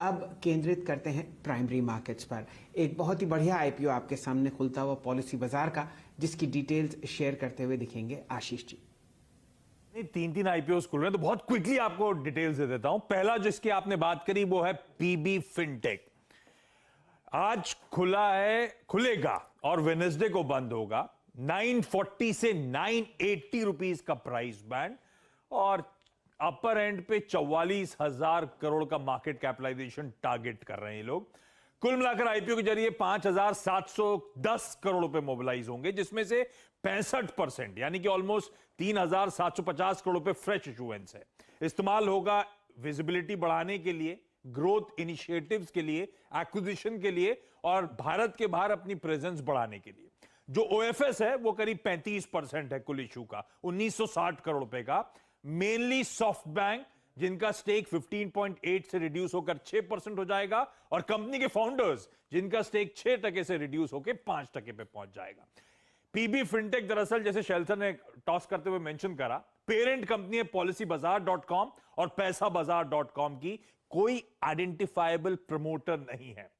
अब केंद्रित करते हैं प्राइमरी मार्केट्स पर। एक बहुत ही बढ़िया आईपीओ आपके सामने खुलता हुआ पॉलिसी बाजार का, जिसकी डिटेल्स शेयर करते हुए दिखेंगे आशीष जी। तीन आईपीओ खुल रहे हैं, तो बहुत क्विकली आपको डिटेल्स दे देता हूं। पहला जिसकी आपने बात करी वो है पीबी फिनटेक। आज खुलेगा और वेडनेसडे को बंद होगा। 940 से 980 रुपीस का प्राइस बैंड और अपर एंड पे 44,000 करोड़ का मार्केट कैपिटलाइजेशन टारगेट कर रहे हैं ये लोग। कुल मिलाकर आईपीओ के जरिए 5,710 करोड़ रुपए मोबिलाइज होंगे, जिसमें से 65% यानी कि ऑलमोस्ट 3,750 करोड़ रुपए फ्रेश इशुएंस है। इस्तेमाल होगा विजिबिलिटी बढ़ाने के लिए, ग्रोथ इनिशिएटिव्स के लिए, एक्विजिशन के लिए और भारत के बाहर अपनी प्रेजेंस बढ़ाने के लिए। जो ओएफएस है वो करीब 35% है कुल इशू का, 1960 करोड़ रुपए का। मेनली सॉफ्ट बैंक, जिनका स्टेक 15.8 से रिड्यूस होकर 6% हो जाएगा, और कंपनी के फाउंडर्स जिनका स्टेक 6% से रिड्यूस होकर 5% पे पहुंच जाएगा। पीबी फिनटेक दरअसल, जैसे शेल्सन ने टॉस करते हुए मेंशन करा, पेरेंट कंपनी है policybazaar.com और पैसाबाजार.com की, कोई आइडेंटिफाइबल प्रमोटर नहीं है।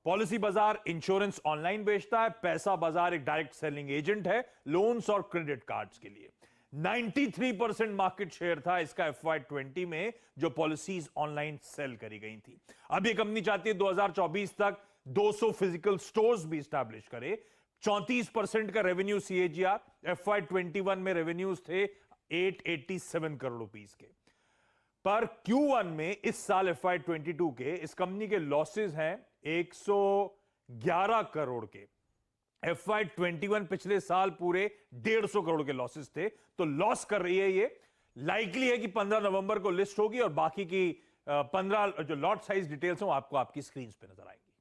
पॉलिसी बाजार इंश्योरेंस ऑनलाइन बेचता है, पैसा बाजार एक डायरेक्ट सेलिंग एजेंट है लोन्स और क्रेडिट कार्ड्स के लिए। 93% मार्केट शेयर था इसका FY20 में, जो पॉलिसीज ऑनलाइन सेल करी गई थी। अब ये कंपनी चाहती है 2024 तक 200 फिजिकल स्टोर्स भी स्टैब्लिश करे। 34% का रेवेन्यू CAGR। FY21 में रेवेन्यूज थे 887 करोड़ रुपीस के। पर Q1 में इस साल FY22 के इस कंपनी के लॉसेस हैं 111 करोड़ के। FY21 पिछले साल पूरे 150 करोड़ के लॉसेस थे, तो लॉस कर रही है ये। लाइकली है कि 15 नवंबर को लिस्ट होगी और बाकी की 15 जो लॉट साइज डिटेल्स हैं आपको आपकी स्क्रीन पे नजर आएंगी।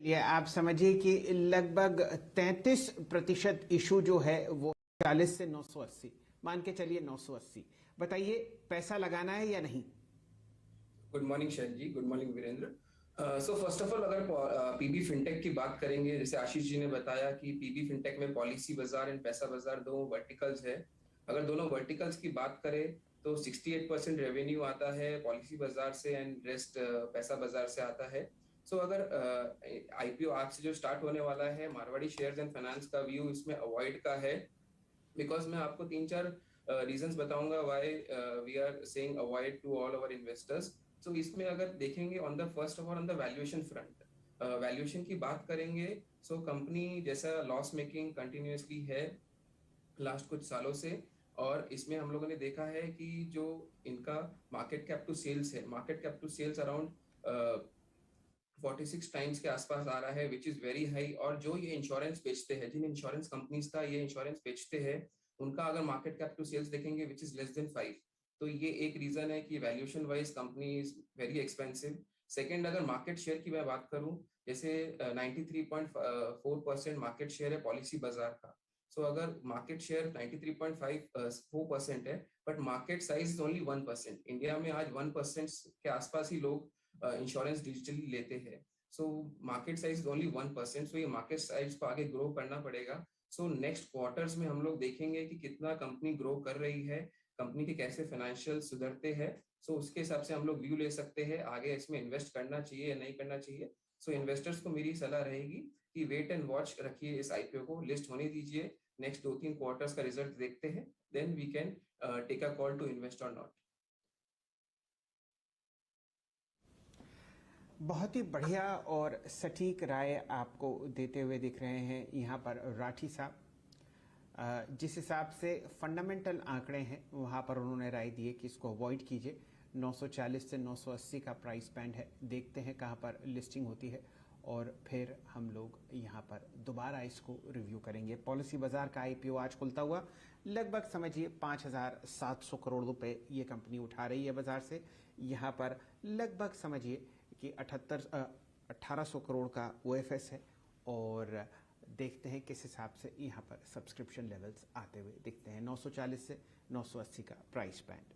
ये आप समझिए कि लगभग 33% इशू जो है वो 40 से 980, मान के चलिए 980। बताइए, पैसा लगाना है या नहीं? Good morning Shail ji, good morning Virendra. So first of all, अगर पीबी फिनटेक की बात करेंगे, जैसे आशीष जी ने बताया कि पीबी फिनटेक में पॉलिसी बाजार एंड पैसा बाजार दो वर्टिकल्स है। अगर दोनों वर्टिकल्स की बात करें तो 68% रेवेन्यू आता है पॉलिसी बाजार से एंड रेस्ट पैसा बाजार से आता है। सो अगर आईपीओ आज से जो स्टार्ट होने वाला है, मारवाड़ी शेयर्स एंड फाइनेंस का व्यू इसमें अवॉइड का है, बिकॉज मैं आपको 3-4 रीजंस बताऊंगा why we are saying avoid to all our investors. So इसमें अगर देखेंगे on the first of all on the valuation front, valuation की बात करेंगे, सो कंपनी जैसा लॉस मेकिंग कंटिन्यूअसली है लास्ट कुछ सालों से, और इसमें हम लोगों ने देखा है कि जो इनका मार्केट कैप टू सेल्स है, market cap to sales around 46 times के आसपास आ रहा है, विच इज वेरी हाई। और जो ये इंश्योरेंस बेचते हैं, जिन इंश्योरेंस कंपनीज का ये इंश्योरेंस बेचते हैं, उनका अगर मार्केट कैप टू सेल्स देखेंगे विच इज लेस देन 5, तो ये एक रीजन है कि valuation wise company is very expensive. Second, अगर मार्केट शेयर की मैं बात करूं, जैसे 93.4% मार्केट शेयर है पॉलिसी बाजार का। सो अगर मार्केट शेयर 93.4% है, but market size is only 1%। India में आज 1% के आसपास ही लोग इंश्योरेंस डिजिटली लेते हैं। So market size is only 1%। सो ये मार्केट साइज को आगे ग्रो करना पड़ेगा। सो नेक्स्ट क्वार्टर्स में हम लोग देखेंगे कि कितना कंपनी ग्रो कर रही है, कंपनी के कैसे फाइनेंशियल सुधरते हैं। सो उसके हिसाब से हम लोग व्यू ले सकते हैं आगे इसमें इन्वेस्ट करना चाहिए या नहीं करना चाहिए। सो इन्वेस्टर्स को मेरी सलाह रहेगी कि वेट एंड वॉच रखिए, इस आईपीओ को लिस्ट होने दीजिए, नेक्स्ट 2-3 क्वार्टर्स का रिजल्ट देखते हैं, then we can take a call to invest और नॉट। बहुत ही बढ़िया और सटीक राय आपको देते हुए दिख रहे हैं यहाँ पर राठी साहब। जिस हिसाब से फंडामेंटल आंकड़े हैं वहाँ पर उन्होंने राय दी है कि इसको अवॉइड कीजिए। 940 से 980 का प्राइस बैंड है, देखते हैं कहाँ पर लिस्टिंग होती है और फिर हम लोग यहाँ पर दोबारा इसको रिव्यू करेंगे। पॉलिसी बाजार का आईपीओ आज खुलता हुआ लगभग समझिए 5,700 करोड़ रुपए ये कंपनी उठा रही है बाजार से। यहाँ पर लगभग समझिए कि 1800 करोड़ का OFS है, और देखते हैं किस हिसाब से यहाँ पर सब्सक्रिप्शन लेवल्स आते हुए दिखते हैं। 940 से 980 का प्राइस बैंड।